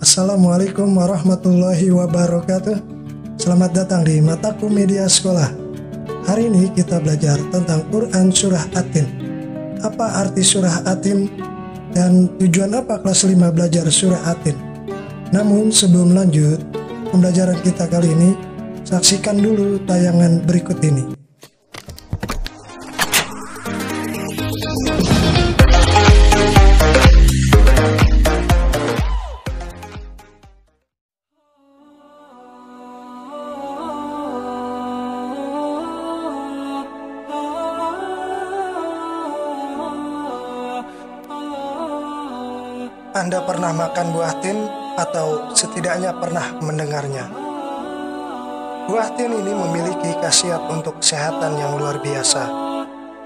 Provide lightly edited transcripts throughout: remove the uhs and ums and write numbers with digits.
Assalamualaikum warahmatullahi wabarakatuh. Selamat datang di Mataku Media Sekolah. Hari ini kita belajar tentang Quran Surah At-Tin. Apa arti Surah At-Tin dan tujuan apa kelas 5 belajar Surah At-Tin? Namun sebelum lanjut pembelajaran kita kali ini, saksikan dulu tayangan berikut ini. Anda pernah makan buah tin atau setidaknya pernah mendengarnya. Buah tin ini memiliki khasiat untuk kesehatan yang luar biasa.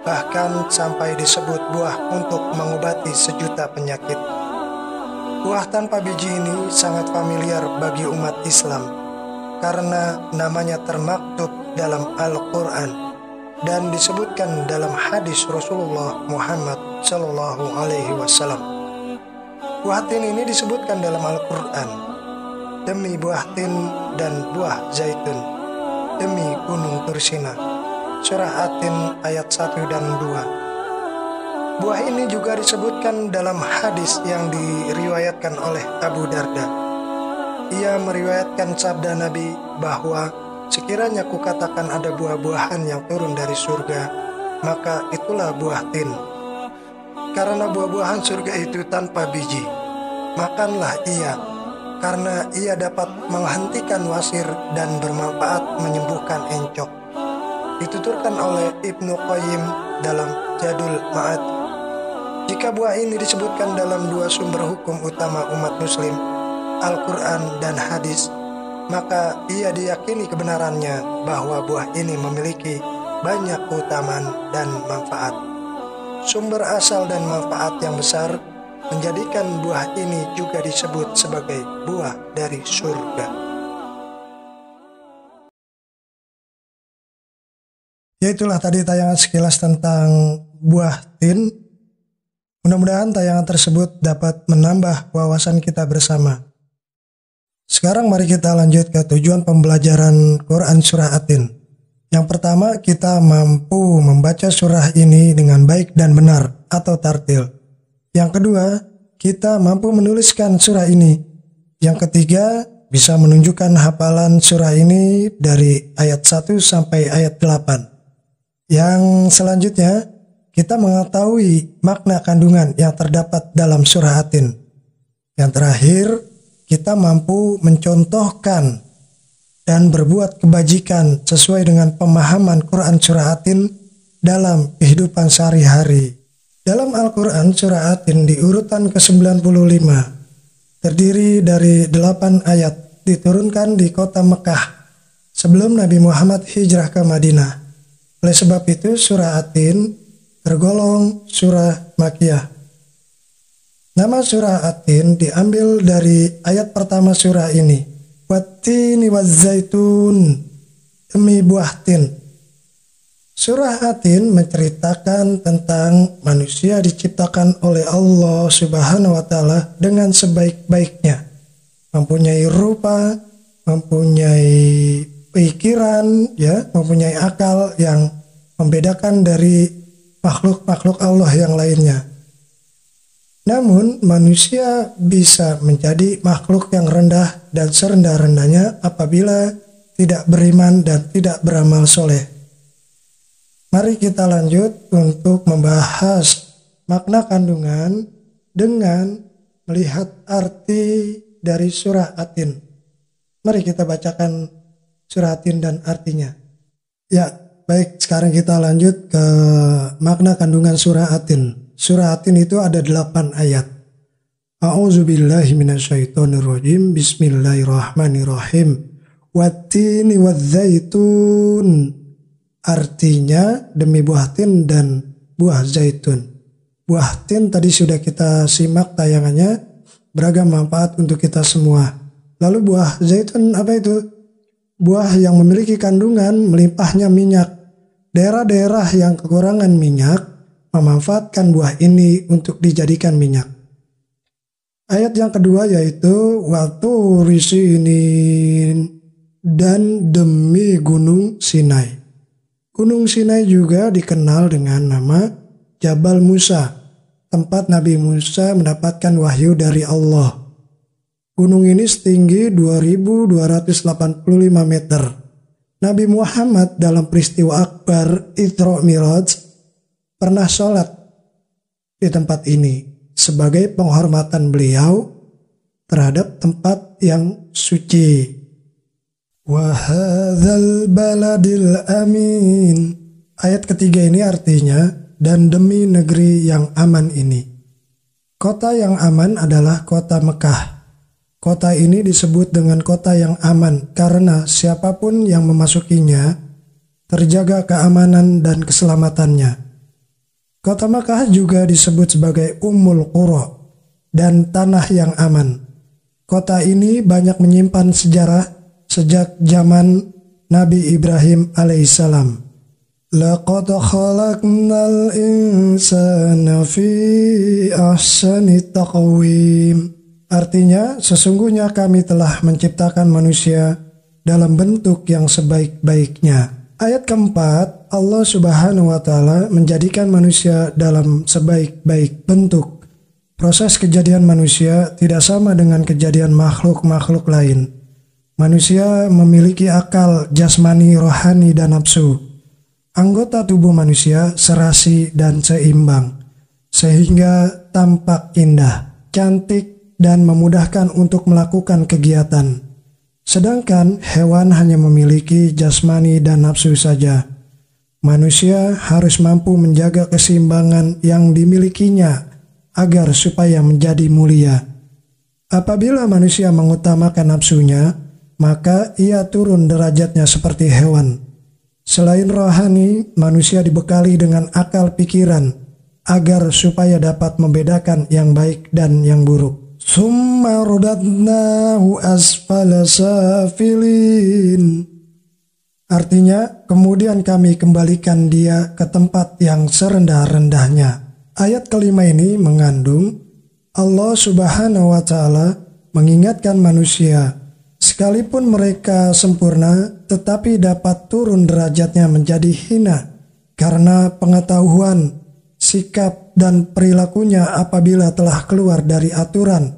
Bahkan sampai disebut buah untuk mengobati sejuta penyakit. Buah tanpa biji ini sangat familiar bagi umat Islam karena namanya termaktub dalam Al-Quran dan disebutkan dalam hadis Rasulullah Muhammad SAW. Buah tin ini disebutkan dalam Al-Quran, demi buah tin dan buah zaitun, demi gunung Tursina. Surah At-Tin ayat 1 dan 2. Buah ini juga disebutkan dalam hadis yang diriwayatkan oleh Abu Darda. Ia meriwayatkan sabda Nabi bahwa sekiranya kukatakan ada buah-buahan yang turun dari surga, maka itulah buah tin. Karena buah-buahan surga itu tanpa biji, makanlah ia, karena ia dapat menghentikan wasir dan bermanfaat menyembuhkan encok. Dituturkan oleh Ibnu Qayyim dalam Zadul Ma'ad. Jika buah ini disebutkan dalam dua sumber hukum utama umat muslim, Al-Quran dan hadis, maka ia diyakini kebenarannya bahwa buah ini memiliki banyak keutamaan dan manfaat. Sumber asal dan manfaat yang besar menjadikan buah ini juga disebut sebagai buah dari surga. Ya, itulah tadi tayangan sekilas tentang buah tin. Mudah-mudahan tayangan tersebut dapat menambah wawasan kita bersama. Sekarang mari kita lanjut ke tujuan pembelajaran Quran Surah At-Tin. Yang pertama, kita mampu membaca surah ini dengan baik dan benar atau tartil. Yang kedua, kita mampu menuliskan surah ini. Yang ketiga, bisa menunjukkan hafalan surah ini dari ayat 1 sampai ayat 8. Yang selanjutnya, kita mengetahui makna kandungan yang terdapat dalam surah At-Tin. Yang terakhir, kita mampu mencontohkan dan berbuat kebajikan sesuai dengan pemahaman Quran Surah At-Tin dalam kehidupan sehari-hari. Dalam Al-Quran, Surah At-Tin di urutan ke-95, terdiri dari 8 ayat, diturunkan di kota Mekah sebelum Nabi Muhammad hijrah ke Madinah. Oleh sebab itu, Surah At-Tin tergolong surah Makkiyah. Nama Surah At-Tin diambil dari ayat pertama surah ini. Wat-tini waz-zaitun, demi buah tin. Surah At-Tin menceritakan tentang manusia diciptakan oleh Allah Subhanahu wa Ta'ala dengan sebaik-baiknya, mempunyai rupa, mempunyai pikiran, ya, mempunyai akal yang membedakan dari makhluk-makhluk Allah yang lainnya. Namun manusia bisa menjadi makhluk yang rendah dan serendah-rendahnya apabila tidak beriman dan tidak beramal soleh. Mari kita lanjut untuk membahas makna kandungan dengan melihat arti dari surah At-Tin. Mari kita bacakan surah At-Tin dan artinya. Ya, baik, sekarang kita lanjut ke makna kandungan surah At-Tin. Surah At-Tin itu ada 8 ayat. A'udzubillahi minasyaitonirrajim. Bismillahirrahmanirrahim. Wat-tini waz-zaitun. Artinya demi buah tin dan buah zaitun. Buah tin tadi sudah kita simak tayangannya, beragam manfaat untuk kita semua. Lalu buah zaitun apa itu? Buah yang memiliki kandungan melimpahnya minyak. Daerah-daerah yang kekurangan minyak memanfaatkan buah ini untuk dijadikan minyak. Ayat yang kedua yaitu waturi sinin, dan demi gunung Sinai. Gunung Sinai juga dikenal dengan nama Jabal Musa, tempat Nabi Musa mendapatkan wahyu dari Allah. Gunung ini setinggi 2285 meter. Nabi Muhammad dalam peristiwa akbar Isra Miraj pernah sholat di tempat ini sebagai penghormatan beliau terhadap tempat yang suci. Wa hadzal baladil amin. Ayat ketiga ini artinya dan demi negeri yang aman ini. Kota yang aman adalah kota Mekah. Kota ini disebut dengan kota yang aman karena siapapun yang memasukinya terjaga keamanan dan keselamatannya. Kota Makkah juga disebut sebagai Ummul Qura dan tanah yang aman. Kota ini banyak menyimpan sejarah sejak zaman Nabi Ibrahim alaihissalam. Laqad khalaqnal insana fi ahsani taqwim. Artinya, sesungguhnya kami telah menciptakan manusia dalam bentuk yang sebaik-baiknya. Ayat keempat, Allah Subhanahu wa Ta'ala menjadikan manusia dalam sebaik-baik bentuk. Proses kejadian manusia tidak sama dengan kejadian makhluk-makhluk lain. Manusia memiliki akal, jasmani, rohani, dan nafsu. Anggota tubuh manusia serasi dan seimbang, sehingga tampak indah, cantik, dan memudahkan untuk melakukan kegiatan. Sedangkan hewan hanya memiliki jasmani dan nafsu saja. Manusia harus mampu menjaga keseimbangan yang dimilikinya agar supaya menjadi mulia. Apabila manusia mengutamakan nafsunya, maka ia turun derajatnya seperti hewan. Selain rohani, manusia dibekali dengan akal pikiran agar supaya dapat membedakan yang baik dan yang buruk. Summa radadnahu asfala safilin. Artinya, kemudian kami kembalikan dia ke tempat yang serendah-rendahnya. Ayat kelima ini mengandung Allah Subhanahu wa Ta'ala mengingatkan manusia, sekalipun mereka sempurna, tetapi dapat turun derajatnya menjadi hina karena pengetahuan, sikap, dan perilakunya apabila telah keluar dari aturan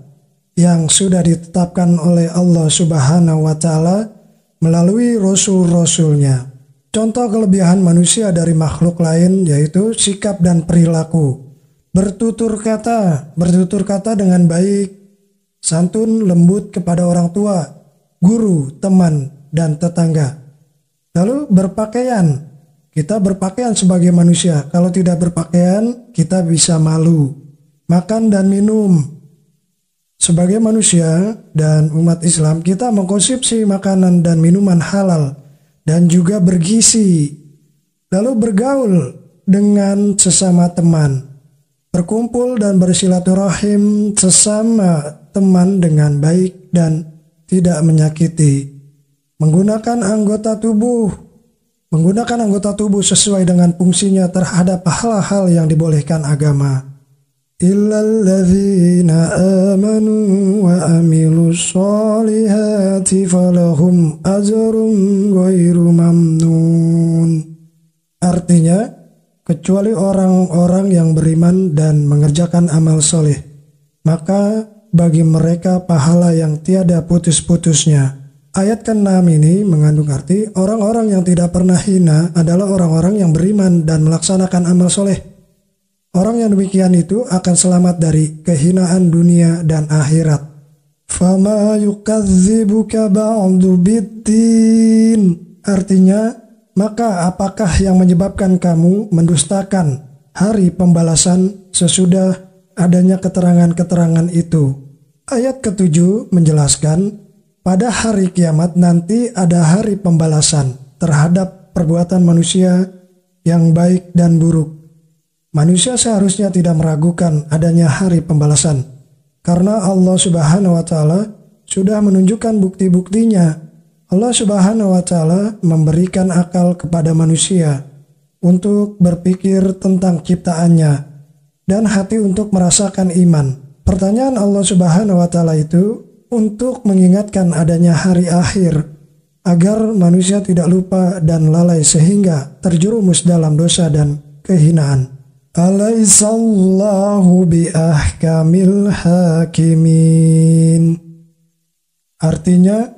yang sudah ditetapkan oleh Allah Subhanahu wa Ta'ala melalui rasul-rasulnya. Contoh kelebihan manusia dari makhluk lain yaitu sikap dan perilaku. Bertutur kata dengan baik, santun, lembut kepada orang tua, guru, teman, dan tetangga. Lalu berpakaian. Kita berpakaian sebagai manusia. Kalau tidak berpakaian, kita bisa malu. Makan dan minum. Sebagai manusia dan umat Islam, kita mengkonsumsi makanan dan minuman halal dan juga bergizi. Lalu bergaul dengan sesama teman. Berkumpul dan bersilaturahim sesama teman dengan baik dan tidak menyakiti. Menggunakan anggota tubuh sesuai dengan fungsinya terhadap hal-hal yang dibolehkan agama. Illalladzina amanu wa amilus solihati falahum ajrun ghairu mamnun. Artinya, kecuali orang-orang yang beriman dan mengerjakan amal soleh, maka bagi mereka pahala yang tiada putus-putusnya. Ayat ke-6 ini mengandung arti orang-orang yang tidak pernah hina adalah orang-orang yang beriman dan melaksanakan amal soleh. Orang yang demikian itu akan selamat dari kehinaan dunia dan akhirat. Fama yukadzibuka ba'du biddin. Artinya, maka apakah yang menyebabkan kamu mendustakan hari pembalasan sesudah adanya keterangan-keterangan itu? Ayat ke-7 menjelaskan, pada hari kiamat nanti ada hari pembalasan terhadap perbuatan manusia yang baik dan buruk. Manusia seharusnya tidak meragukan adanya hari pembalasan, karena Allah Subhanahu wa Ta'ala sudah menunjukkan bukti-buktinya. Allah Subhanahu wa Ta'ala memberikan akal kepada manusia untuk berpikir tentang ciptaannya dan hati untuk merasakan iman. Pertanyaan Allah Subhanahu wa Ta'ala itu untuk mengingatkan adanya hari akhir agar manusia tidak lupa dan lalai sehingga terjerumus dalam dosa dan kehinaan. Alaihissallahu biahkamil hakimin. Artinya,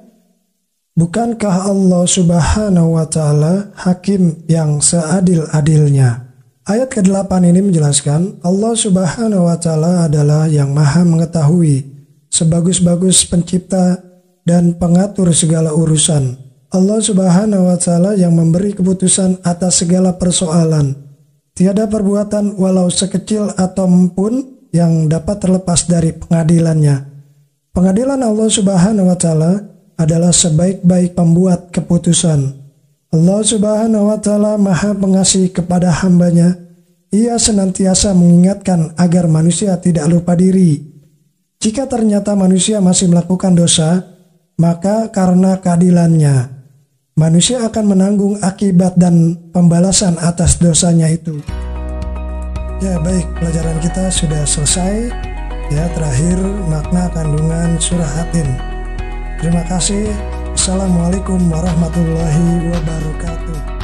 bukankah Allah Subhanahu wa Ta'ala hakim yang seadil-adilnya? Ayat ke-8 ini menjelaskan Allah Subhanahu wa Ta'ala adalah yang maha mengetahui, sebagus-bagus pencipta dan pengatur segala urusan. Allah Subhanahu wa Ta'ala yang memberi keputusan atas segala persoalan. Tiada perbuatan walau sekecil ataupun yang dapat terlepas dari pengadilannya. Pengadilan Allah Subhanahu wa Ta'ala adalah sebaik-baik pembuat keputusan. Allah Subhanahu wa Ta'ala maha pengasih kepada hambanya. Ia senantiasa mengingatkan agar manusia tidak lupa diri. Jika ternyata manusia masih melakukan dosa, maka karena keadilannya, manusia akan menanggung akibat dan pembalasan atas dosanya itu. Ya baik, pelajaran kita sudah selesai. Ya, terakhir makna kandungan surah At-Tin. Terima kasih. Assalamualaikum warahmatullahi wabarakatuh.